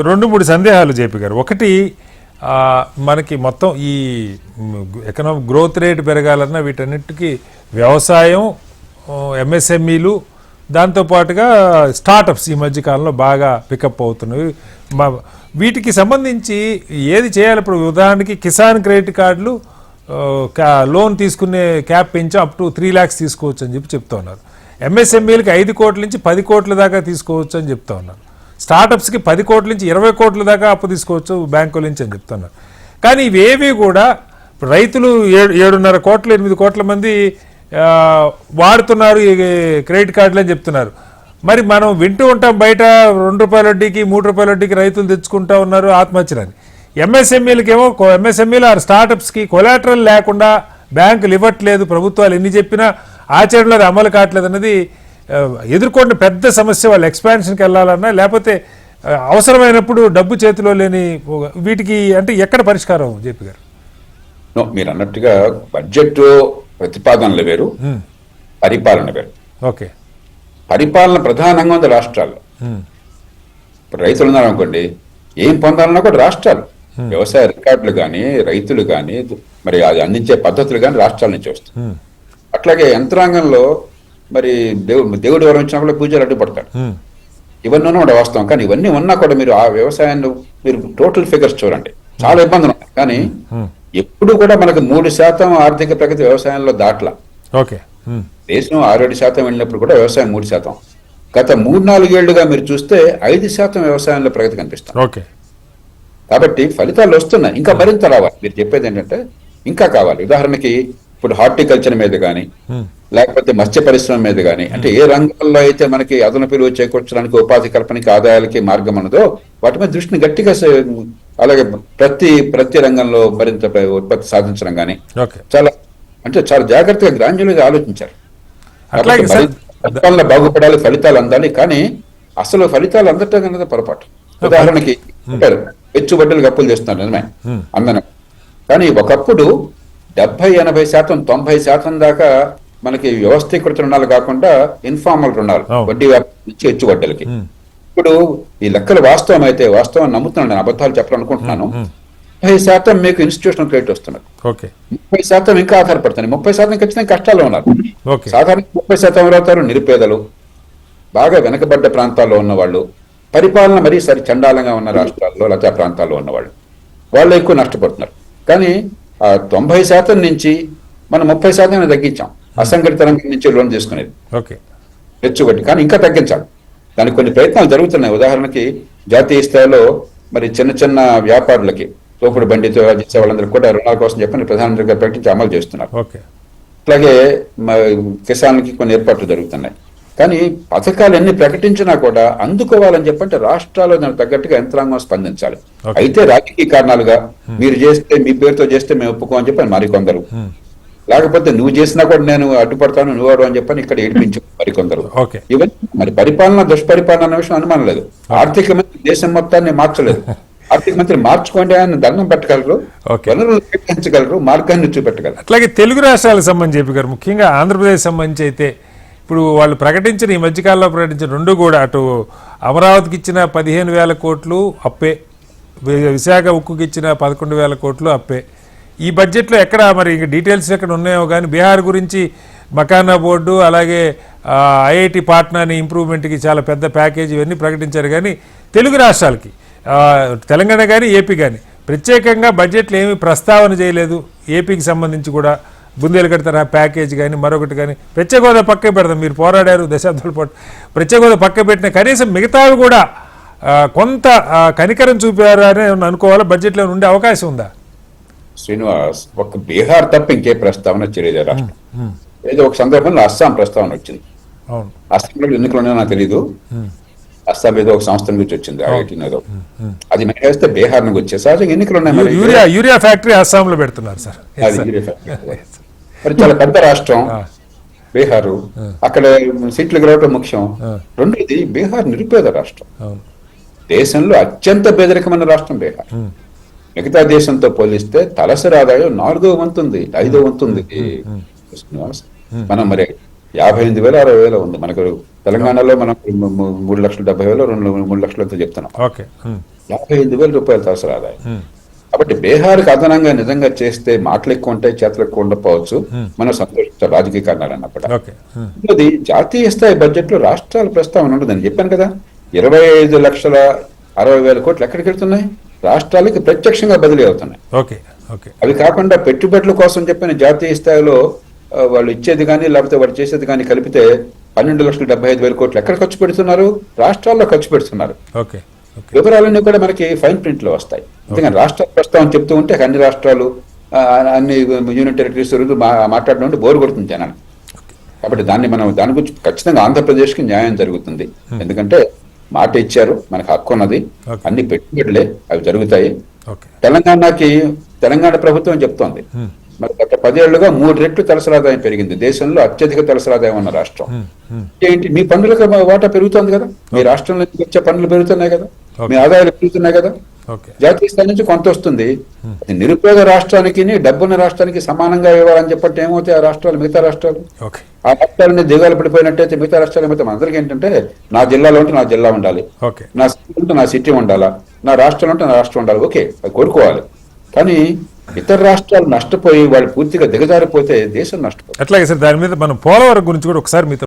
రెండు మూడు సందేహాలు జేపీ గారు. ఒకటి, మనకి మొత్తం ఈ ఎకనామిక్ గ్రోత్ రేట్ పెరగాలన్నా వీటన్నిటికీ వ్యవసాయం, ఎంఎస్ఎంఈలు, దాంతోపాటుగా స్టార్టప్స్ ఈ మధ్యకాలంలో బాగా పికప్ అవుతున్నవి. వీటికి సంబంధించి ఏది చేయాలి? ఇప్పుడు ఉదాహరణకి కిసాన్ క్రెడిట్ కార్డులు లోన్ తీసుకునే క్యాప్ పెంచి అప్ టు 3 lakhs తీసుకోవచ్చు అని చెప్తూ ఉన్నారు. ఎంఎస్ఎంఈలకి 5 కోట్ల నుంచి 10 కోట్ల దాకా తీసుకోవచ్చు అని చెప్తా ఉన్నారు. స్టార్టప్స్కి 10 కోట్ల నుంచి 20 కోట్ల దాకా అప్పు తీసుకోవచ్చు బ్యాంకుల నుంచి అని చెప్తున్నారు. కానీ ఇవేవి కూడా రైతులు 7.5 కోట్ల 8 కోట్ల మంది వాడుతున్నారు ఈ క్రెడిట్ కార్డులు అని చెప్తున్నారు. మరి మనం వింటూ ఉంటాం బయట 2 రూపాయల వడ్డీకి 3 రూపాయల వడ్డీకి రైతులు తెచ్చుకుంటా ఉన్నారు ఆత్మహత్యలని. ఎంఎస్ఎంఈలకేమో ఎంఎస్ఎంఈలు ఆ స్టార్టప్స్కి కొలాటరల్ లేకుండా బ్యాంకులు ఇవ్వట్లేదు, ప్రభుత్వాలు ఎన్ని చెప్పినా ఆచరణలో అమలు కావట్లేదు అన్నది ఎదుర్కొన్న పెద్ద సమస్య. వాళ్ళు ఎక్స్పాన్షన్కి వెళ్ళాలన్నా లేకపోతే అవసరమైనప్పుడు డబ్బు చేతిలో లేని వీటికి అంటే ఎక్కడ పరిష్కారం జేపీ గారు? మీరు అన్నట్టుగా బడ్జెట్ ప్రతిపాదనలు వేరు, పరిపాలన వేరు. ఓకే, పరిపాలన ప్రధానంగా ఉంది రాష్ట్రాల్లో. ఇప్పుడు రైతులు ఉన్నారనుకోండి, ఏం పొందాలన్నా కూడా రాష్ట్రాలు, వ్యవసాయ రికార్డులు కానీ రైతులు కానీ మరి అది అందించే పద్ధతులు కానీ రాష్ట్రాల నుంచి వస్తాయి. అట్లాగే యంత్రాంగంలో మరి దేవుడు వరం ఇచ్చినా కూడా పూజలు అడ్డుపడతాడు. ఇవన్నీ కూడా వాస్తవం. కానీ ఇవన్నీ ఉన్నా కూడా మీరు ఆ వ్యవసాయాన్ని మీరు టోటల్ ఫిగర్స్ చూడండి, చాలా ఇబ్బందులు ఉన్నాయి. కానీ ఎప్పుడు కూడా మనకు 3% ఆర్థిక ప్రగతి వ్యవసాయంలో దాట్లా. ఓకే, దేశం 6-7% వెళ్ళినప్పుడు కూడా వ్యవసాయం 3%. గత 3-4 ఏళ్లుగా మీరు చూస్తే 5% వ్యవసాయంలో ప్రగతి కనిపిస్తుంది. ఓకే, కాబట్టి ఫలితాలు వస్తున్నాయి, ఇంకా మరింత రావాలి. మీరు చెప్పేది ఏంటంటే ఇంకా కావాలి. ఉదాహరణకి ఇప్పుడు హార్టికల్చర్ మీద కానీ లేకపోతే మత్స్య పరిశ్రమ మీద కానీ, అంటే ఏ రంగాల్లో అయితే మనకి అదనపు విలువ చేకూర్చడానికి, ఉపాధి కల్పనకి, ఆదాయాలకి మార్గం ఉన్నదో వాటి మీద దృష్టిని గట్టిగా, అలాగే ప్రతి రంగంలో మరింత ఉత్పత్తి సాధించడం కానీ చాలా జాగ్రత్తగా గ్రాండ్యులుగా ఆలోచించారు. పరిపాలన బాగుపడాలి, ఫలితాలు అందాలి. కానీ అసలు ఫలితాలు అందటం అనేది పొరపాటు. ఉదాహరణకి పెచ్చుబడ్డలకు అప్పులు చేస్తున్నారు, నిజమే, అందనం. కానీ ఒకప్పుడు 70-80% 90% దాకా మనకి వ్యవస్థీకృత రుణాలు కాకుండా ఇన్ఫార్మల్ రుణాలు, వడ్డీ వ్యాపారం నుంచి హెచ్చుబడ్డలకి. ఇప్పుడు ఈ లెక్కలు వాస్తవం అయితే, వాస్తవం నమ్ముతున్నాను, నేను అబద్ధాలు చెప్పాలనుకుంటున్నాను, 30% మీకు ఇన్స్టిట్యూషనల్ క్రెడిట్ వస్తున్నారు. 30% ఇంకా ఆధారపడుతుంది. 30% ఖచ్చితంగా కష్టాల్లో ఉన్నారు. సాధారణ 30% ఎవరవుతారు? నిరుపేదలు, బాగా వెనకబడ్డ ప్రాంతాల్లో ఉన్నవాళ్ళు, పరిపాలన మరీ చండాలంగా ఉన్న రాష్ట్రాల్లో లతా ప్రాంతాల్లో ఉన్నవాళ్ళు, వాళ్ళు ఎక్కువ నష్టపడుతున్నారు. కానీ ఆ 90% నుంచి మనం 30% తగ్గించాం. అసంఘటిత రంగం నుంచి లోన్ తీసుకునేది హెచ్చుబట్టి, కానీ ఇంకా తగ్గించాలి. దానికి కొన్ని ప్రయత్నాలు జరుగుతున్నాయి. ఉదాహరణకి జాతీయ స్థాయిలో మరి చిన్న చిన్న వ్యాపారులకి, తోపుడు బండితో చేసే వాళ్ళందరికీ కూడా రుణాల కోసం చెప్పని ప్రధానమంత్రి గారు ప్రకటించి అమలు చేస్తున్నారు. అట్లాగే కిసాన్కి కొన్ని ఏర్పాట్లు జరుగుతున్నాయి. కానీ పథకాలు ఎన్ని ప్రకటించినా కూడా అందుకోవాలని చెప్పంటే రాష్ట్రాల్లో దానికి తగ్గట్టుగా యంత్రాంగం స్పందించాలి. అయితే రాజకీయ కారణాలుగా మీరు చేస్తే, మీ పేరుతో చేస్తే మేము ఒప్పుకోమని చెప్పని మరికొందరు, లేకపోతే నువ్వు చేసినా కూడా నేను అడ్డుపడతాను, నువ్వు అని చెప్పని ఇక్కడ ఏడిపించు మరికొందరు. ఇవన్నీ మరి పరిపాలన, దుష్పరిపాలన అనే విషయం అనుమానం లేదు. ఆర్థిక మంత్రి దేశం మొత్తాన్ని మార్చలేదు. ఆర్థిక మంత్రి మార్చుకోండి, ఆయన దండం పెట్టగలరు, వనరులు కేటాయించగలరు, మార్గాన్ని చూపెట్టగలరు. అట్లాగే తెలుగు రాష్ట్రాలకు సంబంధించి చెప్పి గారు, ముఖ్యంగా ఆంధ్రప్రదేశ్ సంబంధించి అయితే ఇప్పుడు వాళ్ళు ప్రకటించిన, ఈ మధ్యకాలంలో ప్రకటించిన రెండు కూడా, అటు అమరావతికి ఇచ్చిన 15,000 కోట్లు అప్పే, విశాఖ ఉక్కుకి ఇచ్చిన 11,000 కోట్లు అప్పే. ఈ బడ్జెట్లో ఎక్కడ మరి ఇంకా డీటెయిల్స్ ఎక్కడ ఉన్నాయో కానీ బీహార్ గురించి మకానా బోర్డు, అలాగే ఐఐటి పాట్నాని ఇంప్రూవ్మెంట్కి చాలా పెద్ద ప్యాకేజ్ ఇవన్నీ ప్రకటించారు. కానీ తెలుగు రాష్ట్రాలకి, తెలంగాణ కానీ ఏపీ కానీ ప్రత్యేకంగా బడ్జెట్లో ఏమీ ప్రస్తావన చేయలేదు. ఏపీకి సంబంధించి కూడా బుందేలు తరహా ప్యాకేజ్ కానీ మరొకటి కానీ, ప్రత్యేక హోదా పక్క పెడతాం, మీరు పోరాడారు దశాబ్దాల పాటు, ప్రత్యేక హోదా పక్క పెట్టిన కనీసం మిగతావి కూడా కొంత కనికరం చూపారు అని అనుకోవాలా? బడ్జెట్లో ఉండే అవకాశం ఉందా? శ్రీనివాస్, ఒక బీహార్ తప్ప ఇంకే ప్రస్తావన చేయలేదు రాష్ట్రం. ఏదో ఒక సందర్భంలో అస్సాం ప్రస్తావన వచ్చింది. అస్సాంలో ఎన్నికలు ఉన్నాయో నాకు తెలీదు. అస్సాం ఏదో ఒక సంస్థ నుంచి వచ్చింది, ఐఐటీ ఏదో. అది మినహాయిస్తే బీహార్ నుంచి వచ్చే సహజంగా ఎన్నికలు ఉన్నాయి. యూరియా ఫ్యాక్టరీ అస్సాంలో పెడుతున్నారు సార్. మరి చాలా పెద్ద రాష్ట్రం బీహారు, అక్కడ సీట్లు గెలవడం ముఖ్యం. రెండోది, బీహార్ నిరుపేద రాష్ట్రం, దేశంలో అత్యంత పేదరికమైన రాష్ట్రం బీహార్. మిగతా దేశంతో పోలిస్తే తలసరి ఆదాయం 4వ వంతు ఉంది, 5వ వంతు ఉంది. మనం మరి 58,000 60,000 ఉంది. మనకు తెలంగాణలో మనం 3,70,000 3,00,000 చెప్తున్నాం. ఓకే. 55,000 రూపాయలు తలసరి ఆదాయం. కాబట్టి బీహార్కి అదనంగా నిజంగా చేస్తే మాటలు ఎక్కువ ఉంటాయి, చేతలు ఎక్కువ ఉండకపోవచ్చు, మనం సంతోషించాలి రాజకీయ కారణాలు అన్నప్పుడు. ఓకే. ఇది జాతీయ స్థాయి బడ్జెట్ లో రాష్ట్రాల ప్రస్తావన ఉండదని చెప్పాను కదా. 25,60,000 కోట్లు ఎక్కడికి వెళ్తున్నాయి? రాష్ట్రాలకి ప్రత్యక్షంగా బదిలీ అవుతున్నాయి. ఓకే. ఓకే. అవి కాకుండా పెట్టుబడుల కోసం చెప్పిన జాతీయ స్థాయిలో వాళ్ళు ఇచ్చేది కానీ లేకపోతే వాళ్ళు చేసేది కానీ కలిపితే 12,75,000 కోట్లు ఎక్కడ ఖర్చు పెడుతున్నారు? రాష్ట్రాల్లో ఖర్చు పెడుతున్నారు. ఓకే. ఓకే. వివరాలన్నీ కూడా మనకి ఫైన్ ప్రింట్ లో వస్తాయి. ఎందుకంటే రాష్ట్రాల ప్రస్తావన చెప్తూ ఉంటే అన్ని రాష్ట్రాలు అన్ని యూనియన్ టెరిటరీస్ మాట్లాడడం అంటే బోరు కొడుతుంది జనానికి. కాబట్టి దాని గురించి ఖచ్చితంగా ఆంధ్రప్రదేశ్కి న్యాయం జరుగుతుంది. ఎందుకంటే మాట ఇచ్చారు, మనకు హక్కు ఉన్నది, అన్ని పెట్టుబడులే, అవి జరుగుతాయి. తెలంగాణ ప్రభుత్వం చెప్తోంది మరి గత 10 ఏళ్లుగా 3 రెట్లు తలసరి ఆదాయం పెరిగింది. దేశంలో అత్యధిక తలసరి ఆదాయం ఉన్న రాష్ట్రం ఏంటి? మీ పన్నులకు వాటా పెరుగుతోంది కదా, మీ రాష్ట్రంలో వచ్చే పన్నులు పెరుగుతున్నాయి కదా, మీ ఆదాయాలు పెరుగుతున్నాయి కదా, జాతీయ స్థాయి నుంచి కొంత వస్తుంది. అది నిరుపేద రాష్ట్రానికి డబ్బున్న రాష్ట్రానికి సమానంగా ఇవ్వాలని చెప్పంటే ఏమవుతాయి ఆ రాష్ట్రాలు, మిగతా రాష్ట్రాలు? ఆ రాష్ట్రాలని దిగాలు పడిపోయినట్టయితే మిగతా రాష్ట్రాలు ఏమైతే అందరికీ ఏంటంటే నా జిల్లాలో ఉంటే నా జిల్లా ఉండాలి, నా సిటీ ఉంటే నా సిటీ ఉండాలా, నా రాష్ట్రంలో ఉంటే నా రాష్ట్రం ఉండాలి. ఓకే, అది కోరుకోవాలి. కానీ ఇతర రాష్ట్రాలు నష్టపోయి వాళ్ళు పూర్తిగా దిగజారిపోతే దేశం నష్టపోతుంది. అట్లాగే సార్, దాని మీద మనం పోలవరం గురించి కూడా ఒకసారి మీతో